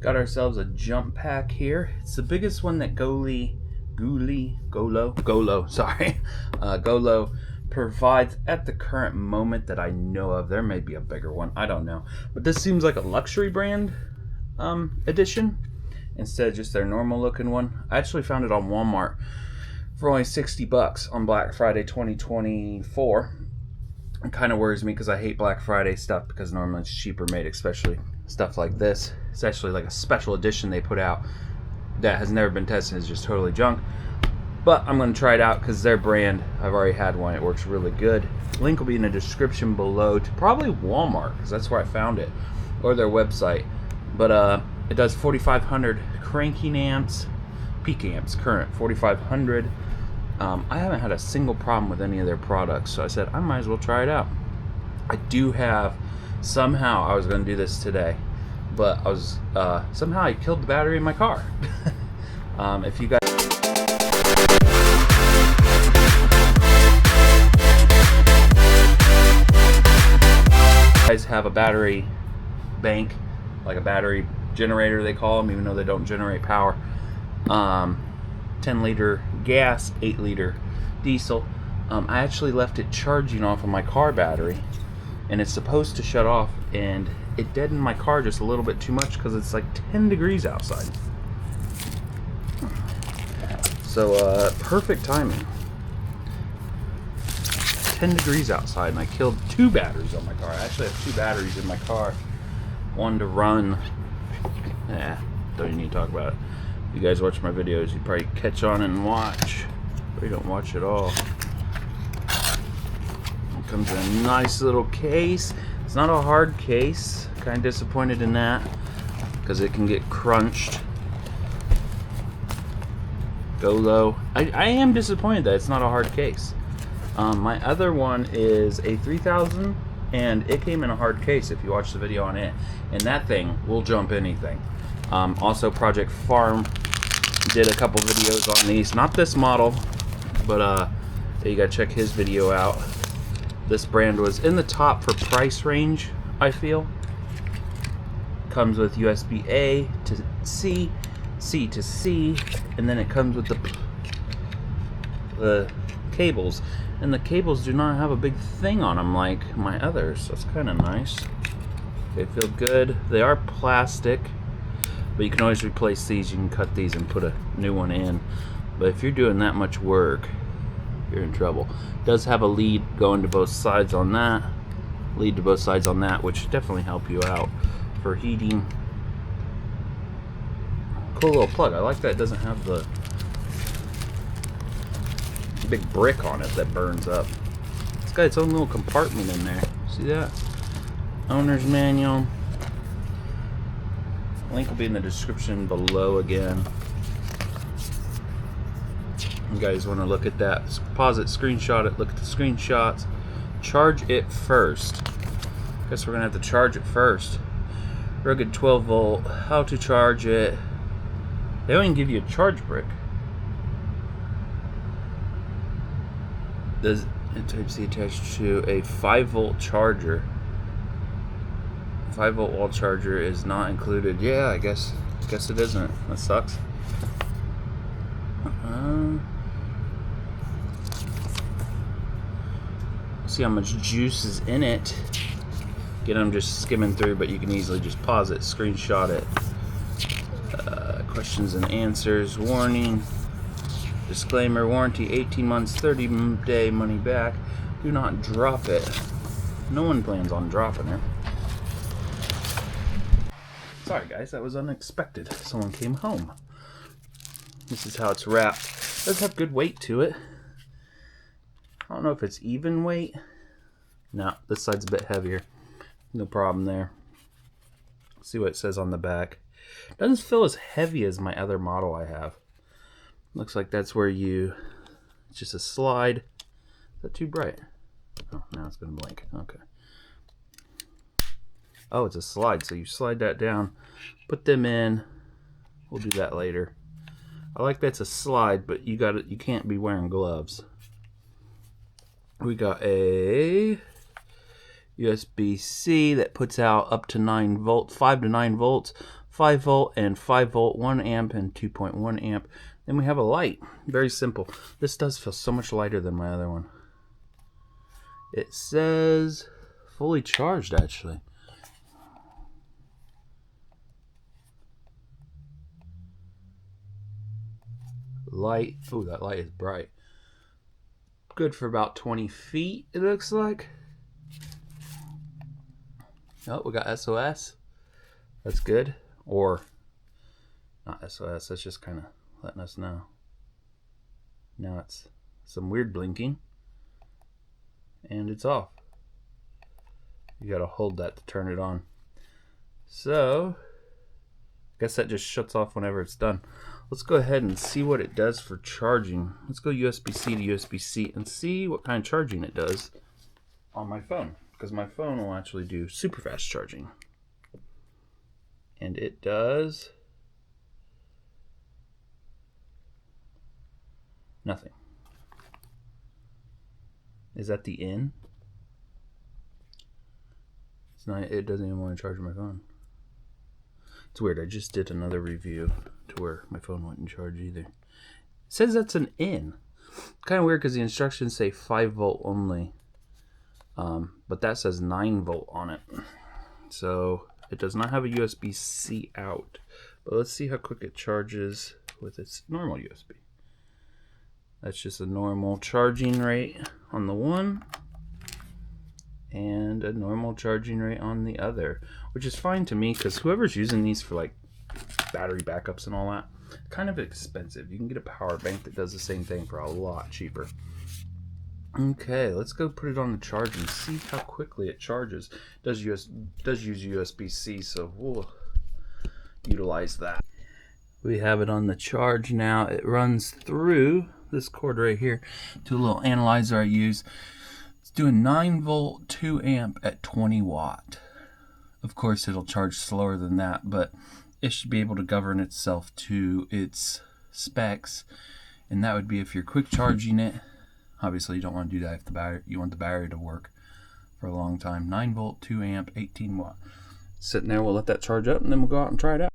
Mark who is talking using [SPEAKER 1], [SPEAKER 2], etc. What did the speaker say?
[SPEAKER 1] Got ourselves a jump pack here. It's the biggest one that GOOLOO provides at the current moment that I know of. There may be a bigger one, I don't know. But this seems like a luxury brand edition instead of just their normal looking one. I actually found it on Walmart for only $60 on Black Friday 2024. It kind of worries me because I hate Black Friday stuff because normally it's cheaper made, especially stuff like this. It's actually like a special edition they put out that has never been tested. It's just totally junk. But I'm going to try it out because their brand, I've already had one. It works really good. Link will be in the description below to probably Walmart because that's where I found it, or their website. But it does 4,500 cranking amps, peak amps, current 4,500. I haven't had a single problem with any of their products, so I said I might as well try it out. I do have, somehow I was going to do this today, but I was somehow I killed the battery in my car. If you guys have a battery bank, like a battery generator they call them, even though they don't generate power, 10-liter gas, 8-liter diesel, I actually left it charging off of my car battery, and it's supposed to shut off, and it deadened my car just a little bit too much because it's like 10 degrees outside. So perfect timing. 10 degrees outside, and I killed 2 batteries on my car. I actually have 2 batteries in my car. One to run. Don't even need to talk about it. If you guys watch my videos, you probably catch on and watch, or you don't watch at all. It comes in a nice little case. It's not a hard case. Kind of disappointed in that because it can get crunched. GOOLOO. I am disappointed that it's not a hard case. My other one is a 3000, and it came in a hard case if you watch the video on it, and that thing will jump anything. Also, Project Farm did a couple videos on these, not this model, but you gotta check his video out. This brand was in the top for price range, I feel. Comes with USB A to C, C to C, and then it comes with the cables, and the cables do not have a big thing on them like my others, so it's kind of nice. They feel good. They are plastic, but you can always replace these. You can cut these and put a new one in, but if you're doing that much work, you're in trouble. It does have a lead going to both sides on that, which definitely help you out for heating. Cool little plug. I like that it doesn't have the big brick on it that burns up. It's got its own little compartment in there. See that? Owner's manual. Link will be in the description below again. You guys want to look at that, pause it, screenshot it, look at the screenshots, charge it first. Guess we're gonna have to charge it first. Rugged 12 volt, how to charge it. They don't even give you a charge brick. Does it Type-C attached to a 5-volt charger? 5-volt wall charger is not included. Yeah, I guess it isn't. That sucks. See how much juice is in it. Again, I'm just skimming through, but you can easily just pause it, screenshot it. Questions and answers, warning, disclaimer, warranty 18 months, 30-day money back. Do not drop it. No one plans on dropping it. Sorry guys, that was unexpected. Someone came home. This is how it's wrapped. It does have good weight to it. I don't know if it's even weight. No, this side's a bit heavier. No problem there. Let's see what it says on the back. Doesn't feel as heavy as my other model I have. Looks like that's where it's just a slide. Is that too bright? Oh, now it's gonna blink. Okay. Oh, it's a slide, so you slide that down, put them in. We'll do that later. I like that's a slide, but you can't be wearing gloves. We got a USB-C that puts out up to 9 volts, 5 to 9 volts, 5 volt and 5 volt, 1 amp and 2.1 amp. Then we have a light. Very simple. This does feel so much lighter than my other one. It says fully charged, actually. Light. Oh, that light is bright. Good for about 20 feet, it looks like. Oh, we got SOS. That's good. Or not SOS, that's just kind of letting us know. Now it's some weird blinking. And it's off. You gotta hold that to turn it on. So, I guess that just shuts off whenever it's done. Let's go ahead and see what it does for charging. Let's go USB-C to USB-C and see what kind of charging it does on my phone. Because my phone will actually do super fast charging. And it does nothing. Is that the in? It's not, it doesn't even want to charge my phone. It's weird, I just did another review to where my phone wouldn't charge either. It says that's an in. Kind of weird because the instructions say 5 volt only. But that says 9 volt on it. So it does not have a USB-C out. But let's see how quick it charges with its normal USB. That's just a normal charging rate on the one. And a normal charging rate on the other. Which is fine to me because whoever's using these for like battery backups and all that, kind of expensive. You can get a power bank that does the same thing for a lot cheaper. Okay, let's go put it on the charge and see how quickly it charges. It does use USB-C, so we'll utilize that. We have it on the charge now. It runs through this cord right here to a little analyzer I use. It's doing 9 volt, 2 amp at 20 watt. Of course, it'll charge slower than that, but it should be able to govern itself to its specs, and that would be if you're quick charging it. Obviously, you don't want to do that if the battery, you want the battery to work for a long time. 9 volt, 2 amp, 18 watt. Sitting there, we'll let that charge up, and then we'll go out and try it out.